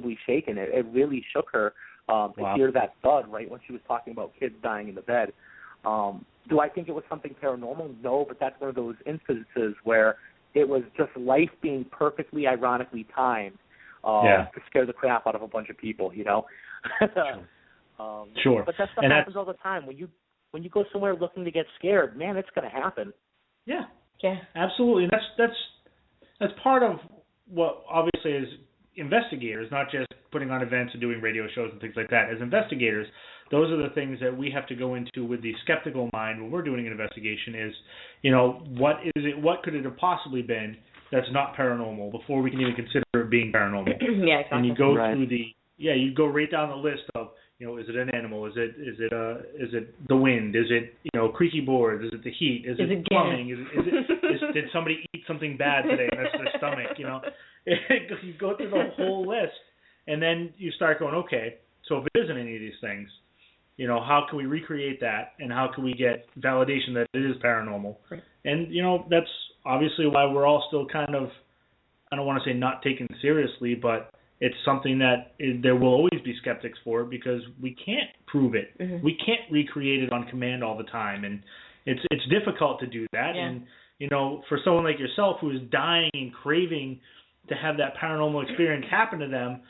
visibly shaken. It really shook her to hear that thud right when she was talking about kids dying in the bed. Do I think it was something paranormal? No, but that's one of those instances where it was just life being perfectly ironically timed to scare the crap out of a bunch of people, you know? Sure. But that stuff happens all the time. When you go somewhere looking to get scared, man, it's going to happen. Yeah, absolutely. And that's part of what obviously is investigators, not just putting on events and doing radio shows and things like that. As investigators, those are the things that we have to go into with the skeptical mind when we're doing an investigation is, you know, what is it, what could it have possibly been that's not paranormal before we can even consider it being paranormal. Yeah, exactly. And you go through you go right down the list of, you know, is it an animal? Is it the wind? Is it, you know, creaky boards? Is it the heat? Is it plumbing? Did somebody eat something bad today and that's their stomach? You know, you go through the whole list, and then you start going, okay, so if it isn't any of these things, you know, how can we recreate that, and how can we get validation that it is paranormal? Right. And you know, that's obviously why we're all still kind of, I don't want to say not taken seriously, but it's something that there will always be skeptics for, because we can't prove it. Mm-hmm. We can't recreate it on command all the time, and it's difficult to do that. Yeah. And you know, for someone like yourself who is dying and craving to have that paranormal experience happen to them,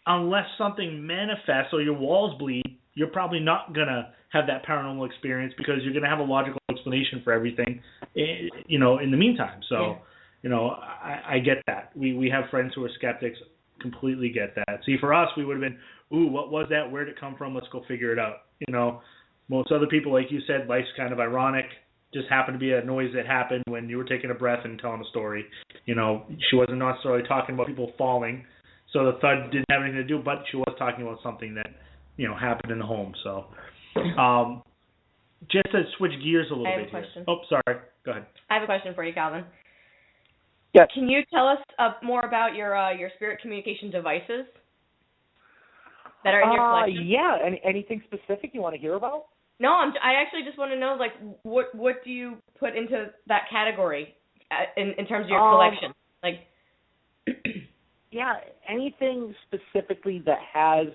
unless something manifests or your walls bleed, you're probably not gonna have that paranormal experience, because you're gonna have a logical explanation for everything, you know, in the meantime. So, you know, I get that. We have friends who are skeptics. Completely get that. See, for us, we would have been, ooh, what was that? Where did it come from? Let's go figure it out. You know, most other people, like you said, life's kind of ironic. Just happened to be a noise that happened when you were taking a breath and telling a story. You know, she wasn't necessarily talking about people falling, so the thud didn't have anything to do, but she was talking about something that, you know, happened in the home. So, just to switch gears a little bit. I have a question. Oh, sorry. Go ahead. I have a question for you, Calvin. Yes. Can you tell us more about your spirit communication devices that are in your collection? Yeah. Anything specific you want to hear about? No, I actually just want to know, like, what do you put into that category in terms of your collection? Like, yeah, anything specifically that has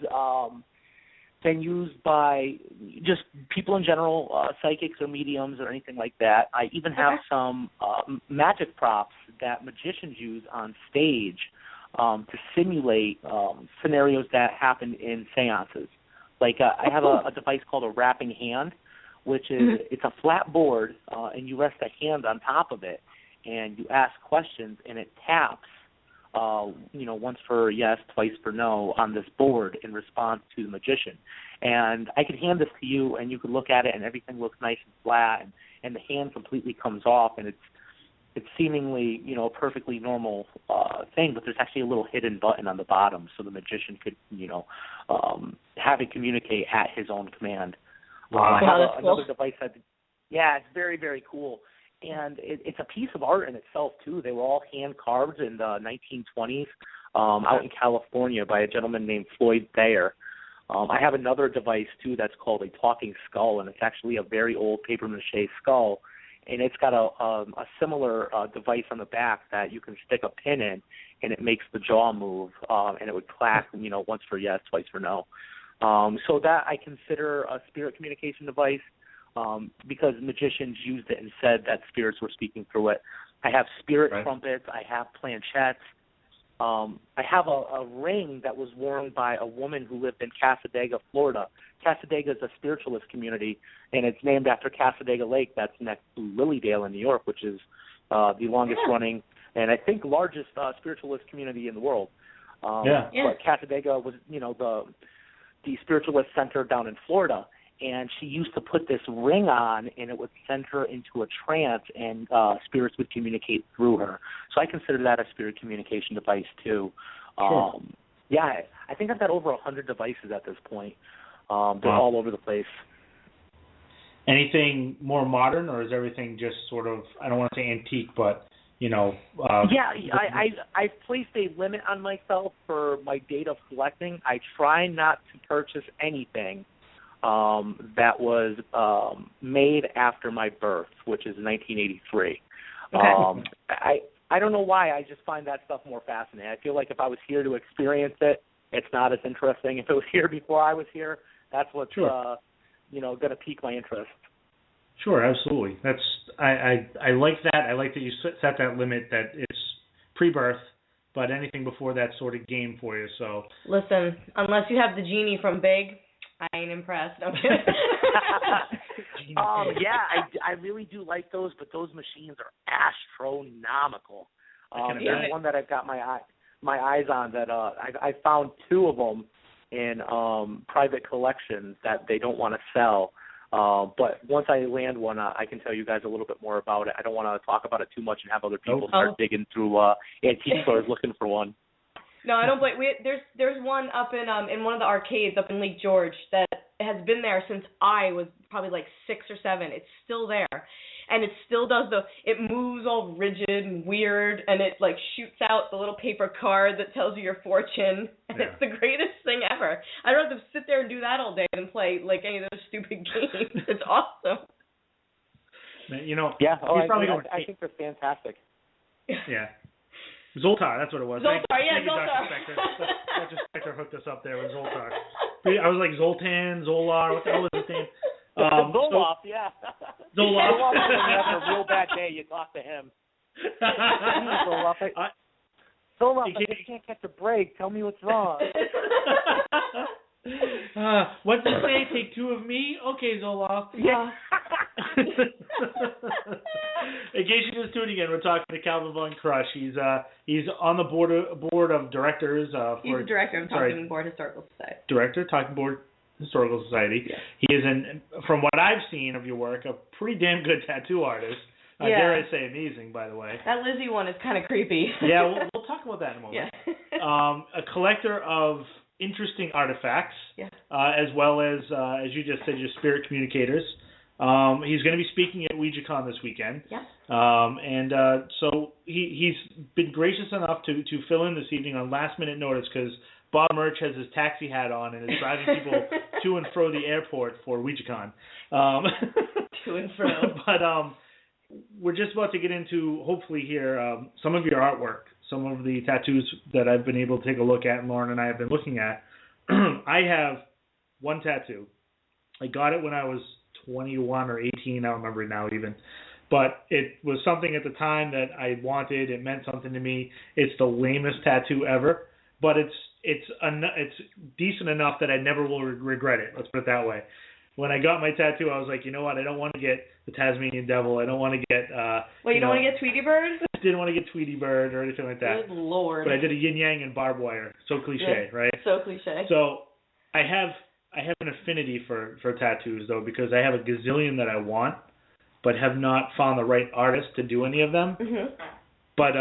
been used by just people in general, psychics or mediums or anything like that. I even have some magic props that magicians use on stage to simulate scenarios that happen in seances. Like I have a device called a wrapping hand, which is it's a flat board, and you rest a hand on top of it, and you ask questions, and it taps, you know, once for yes, twice for no on this board in response to the magician. And I could hand this to you, and you could look at it, and everything looks nice and flat, and the hand completely comes off, and it's seemingly, you know, a perfectly normal thing, but there's actually a little hidden button on the bottom, so the magician could, you know, have it communicate at his own command. Wow, that's cool. Another device it's very, very cool. And it's a piece of art in itself, too. They were all hand-carved in the 1920s out in California by a gentleman named Floyd Thayer. I have another device, too, that's called a talking skull, and it's actually a very old papier-mâché skull. And it's got a similar device on the back that you can stick a pin in, and it makes the jaw move, and it would clack, you know, once for yes, twice for no. So that I consider a spirit communication device. Because magicians used it and said that spirits were speaking through it. I have spirit trumpets. I have planchettes. I have a ring that was worn by a woman who lived in Cassadaga, Florida. Cassadaga is a spiritualist community, and it's named after Cassadaga Lake. That's next to Lilydale in New York, which is the longest-running and I think largest spiritualist community in the world. But Cassadaga was, you know, the spiritualist center down in Florida. And she used to put this ring on, and it would send her into a trance, and spirits would communicate through her. So I consider that a spirit communication device, too. Sure. I think I've got over 100 devices at this point. They're all over the place. Anything more modern, or is everything just sort of, I don't want to say antique, but, you know... I've placed a limit on myself for my date of collecting. I try not to purchase anything that was made after my birth, which is 1983. Okay. I don't know why. I just find that stuff more fascinating. I feel like if I was here to experience it, it's not as interesting. If it was here before I was here, that's what's sure. Going to pique my interest. Sure, absolutely. That's I like that. I like that you set that limit that it's pre-birth, but anything before that sort of game for you. So listen, unless you have the genie from Big, I ain't impressed. Okay. I really do like those, but those machines are astronomical. There's one that I've got my eyes on that I found 2 of them in private collections that they don't want to sell. But once I land one, I can tell you guys a little bit more about it. I don't want to talk about it too much and have other people start digging through antique stores looking for one. No, I don't blame. There's one up in one of the arcades up in Lake George that has been there since I was probably like 6 or 7. It's still there, and it still does it moves all rigid and weird, and it like shoots out the little paper card that tells you your fortune, and it's the greatest thing ever. I'd rather sit there and do that all day than play like any of those stupid games. It's awesome. Yeah. I think they're fantastic. Yeah. Zoltar, that's what it was. Zoltar, Thank you, Zoltar. Dr. Spector hooked us up there with Zoltar. I was like Zoltan, Zolar, what the hell is his name? Zoloft, yeah. Zoloft. Zoloft, when you have a real bad day, you talk to him. Zoloft, I just can't catch a break. Tell me what's wrong. What did you say? Take 2 of me? Okay, Zoloft. Yeah. In case you're just tuning in, we're talking to Calvin Von Crush. He's on the board of directors. He's the director of Talking Board Historical Society. Director, Talking Board Historical Society. Yeah. He is, from what I've seen of your work, a pretty damn good tattoo artist. Dare I say amazing, by the way. That Lizzie one is kind of creepy. Yeah, we'll talk about that in a moment. Yeah. A collector of interesting artifacts, as well as you just said, your spirit communicators. He's going to be speaking at WouijaCon this weekend. Yeah. So he's been gracious enough to fill in this evening on last minute notice because Bob Murch has his taxi hat on and is driving people to and fro the airport for WouijaCon. To and fro. But we're just about to get into, hopefully here, some of your artwork, some of the tattoos that I've been able to take a look at and Lauren and I have been looking at. I have one tattoo. I got it when I was 21 or 18, I don't remember now even. But it was something at the time that I wanted. It meant something to me. It's the lamest tattoo ever, but it's decent enough that I never will regret it. Let's put it that way. When I got my tattoo, I was like, you know what? I don't want to get the Tasmanian Devil. I don't want to get... you don't want to get Tweety Bird? I didn't want to get Tweety Bird or anything like that. Good Lord. But I did a yin-yang and barbed wire. So cliche, right? So cliche. So I have an affinity for tattoos, though, because I have a gazillion that I want, but have not found the right artist to do any of them. Mm-hmm. But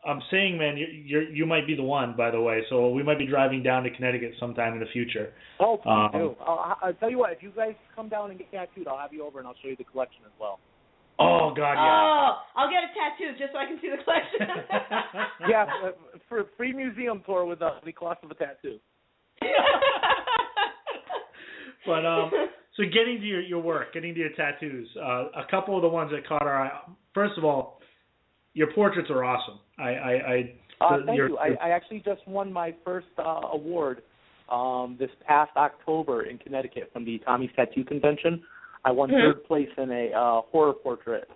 I'm saying, man, you might be the one, by the way. So we might be driving down to Connecticut sometime in the future. Oh, please do. I'll tell you what, if you guys come down and get tattooed, I'll have you over and I'll show you the collection as well. Oh, God, yeah. Oh, I'll get a tattoo just so I can see the collection. Yeah, for a free museum tour with the cost of a tattoo. But so getting to your work, getting to your tattoos, a couple of the ones that caught our eye. First of all, your portraits are awesome. Thank you. I actually just won my first award this past October in Connecticut from the Tommy's Tattoo Convention. I won third place in a horror portrait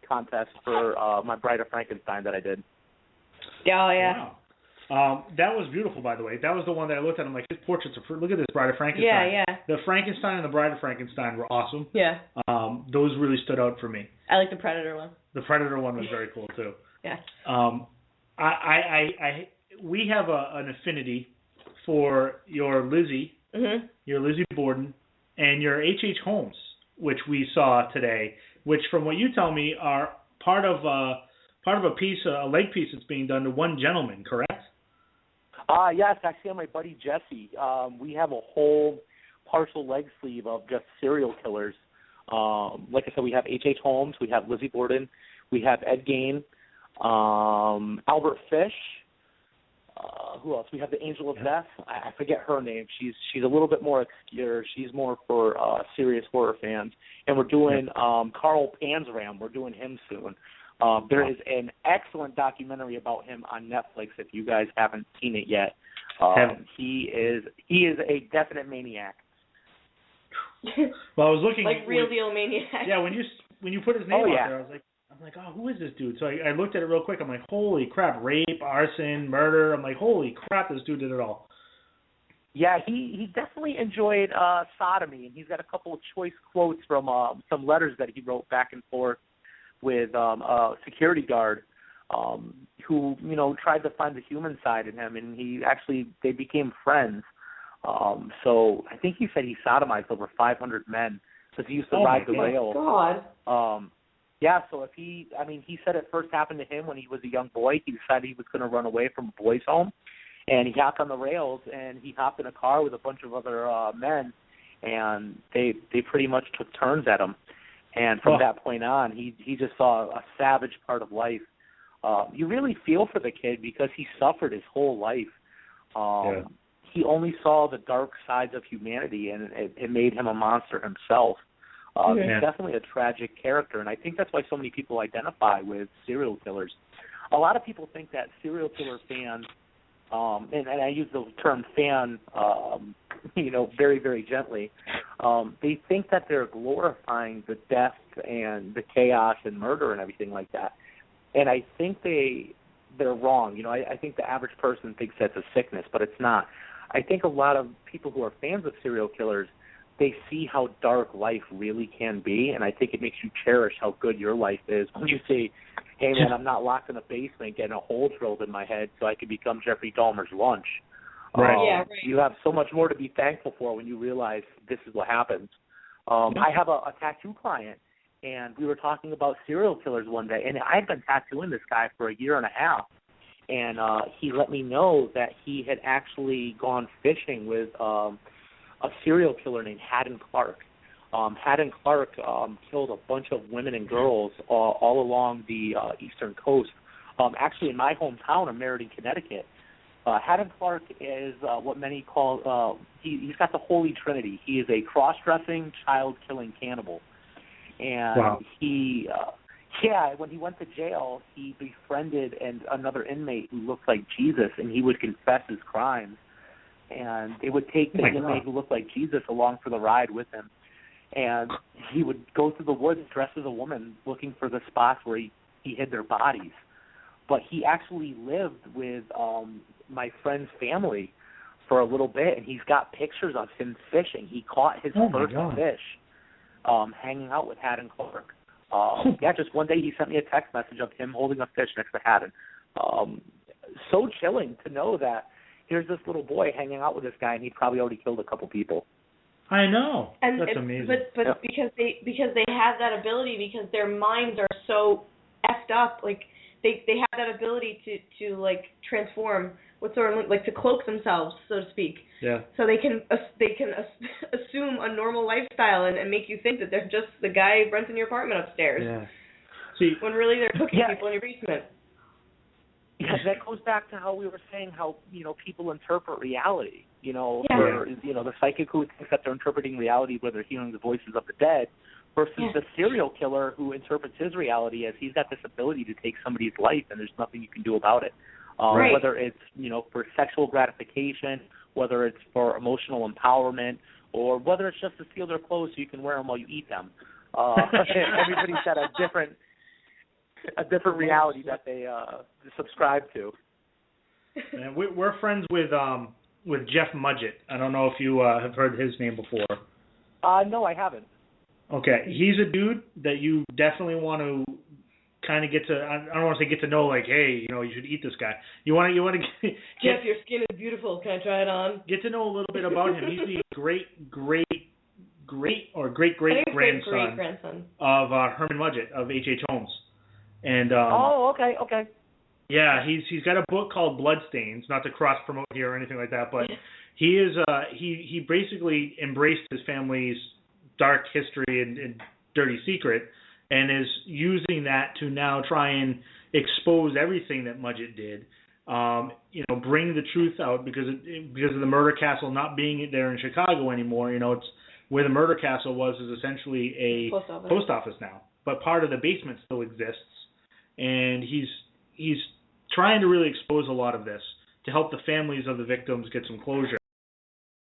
contest for my Bride of Frankenstein that I did. Oh, yeah. Wow. That was beautiful, by the way. That was the one that I looked at. I'm like, his portraits are... Look at this, Bride of Frankenstein. Yeah, yeah. The Frankenstein and the Bride of Frankenstein were awesome. Yeah. Those really stood out for me. I like the Predator one. The Predator one was very cool, too. Yeah. We have an affinity for your Lizzie, your Lizzie Borden, and your H.H. Holmes, which we saw today, which, from what you tell me, are part of a piece, a leg piece that's being done to one gentleman, correct? Yes, actually on my buddy Jesse. We have a whole partial leg sleeve of just serial killers. Like I said, we have H.H. Holmes, we have Lizzie Borden, we have Ed Gein, Albert Fish. Who else? We have the Angel of Death. I forget her name. She's a little bit more obscure. She's more for serious horror fans. And we're doing Carl Panzram. We're doing him soon. There is an excellent documentary about him on Netflix if you guys haven't seen it yet. He is a definite maniac. Well, I was looking like real deal maniac. Yeah, when you put his name out there, I'm like, oh, who is this dude? So I looked at it real quick. I'm like, holy crap, rape, arson, murder. I'm like, holy crap, this dude did it all. Yeah, he definitely enjoyed sodomy, and he's got a couple of choice quotes from some letters that he wrote back and forth with a security guard who, tried to find the human side in him, and they became friends. So I think he said he sodomized over 500 men because he used to ride the rail. Oh, God. Yeah, so he said it first happened to him when he was a young boy. He decided he was going to run away from a boys' home. And he hopped on the rails, and he hopped in a car with a bunch of other men, and they pretty much took turns at him. And from that point on, he just saw a savage part of life. You really feel for the kid because he suffered his whole life. He only saw the dark sides of humanity, and it made him a monster himself. He's definitely a tragic character, and I think that's why so many people identify with serial killers. A lot of people think that serial killer fans, and I use the term fan, very, very gently. They think that they're glorifying the death and the chaos and murder and everything like that. And I think they're wrong. I think the average person thinks that's a sickness, but it's not. I think a lot of people who are fans of serial killers, they see how dark life really can be, and I think it makes you cherish how good your life is when you say, hey, man, I'm not locked in a basement getting a hole drilled in my head so I can become Jeffrey Dahmer's lunch. Right. Right. You have so much more to be thankful for when you realize this is what happens. I have a tattoo client, and we were talking about serial killers one day, and I had been tattooing this guy for a year and a half, and he let me know that he had actually gone fishing with a serial killer named Haddon Clark. Haddon Clark killed a bunch of women and girls all along the eastern coast. Actually, in my hometown of Meriden, Connecticut. Haddon Clark is what many call, he's got the Holy Trinity. He is a cross-dressing, child-killing cannibal. And when he went to jail, he befriended another inmate who looked like Jesus, and he would confess his crimes. And they would take the inmate who looked like Jesus along for the ride with him. And he would go through the woods dressed as a woman looking for the spots where he hid their bodies. But he actually lived with my friend's family for a little bit, and he's got pictures of him fishing. He caught his first fish hanging out with Haddon Clark. Just one day he sent me a text message of him holding a fish next to Haddon. So chilling to know that here's this little boy hanging out with this guy, and he probably already killed a couple people. I know. That's amazing. But because they have that ability, because their minds are so effed up, like they have that ability to like transform, to cloak themselves, so to speak. Yeah. So they can assume a normal lifestyle and make you think that they're just the guy renting your apartment upstairs. Yeah. See, when really they're cooking people in your basement. Yeah, that goes back to how we were saying how, people interpret reality. The psychic who thinks that they're interpreting reality where they're hearing the voices of the dead versus the serial killer who interprets his reality as he's got this ability to take somebody's life and there's nothing you can do about it. Whether it's, for sexual gratification, whether it's for emotional empowerment, or whether it's just to steal their clothes so you can wear them while you eat them. Everybody's got a different reality that they subscribe to. And we're friends with Jeff Mudgett. I don't know if you have heard his name before. No, I haven't. Okay, he's a dude that you definitely want to kind of get to. I don't want to say get to know, like, hey, you should eat this guy. You want to get, Jeff, your skin is beautiful. Can I try it on? Get to know a little bit about him. He's the great grandson of Herman Mudgett of H.H. Holmes. And okay. Yeah, he's got a book called Bloodstains, not to cross promote here or anything like that, but he is he basically embraced his family's dark history and dirty secret, and is using that to now try and expose everything that Mudgett did. Bring the truth out because of the murder castle not being there in Chicago anymore. It's where the murder castle is essentially a post office now, but part of the basement still exists, and he's trying to really expose a lot of this to help the families of the victims get some closure.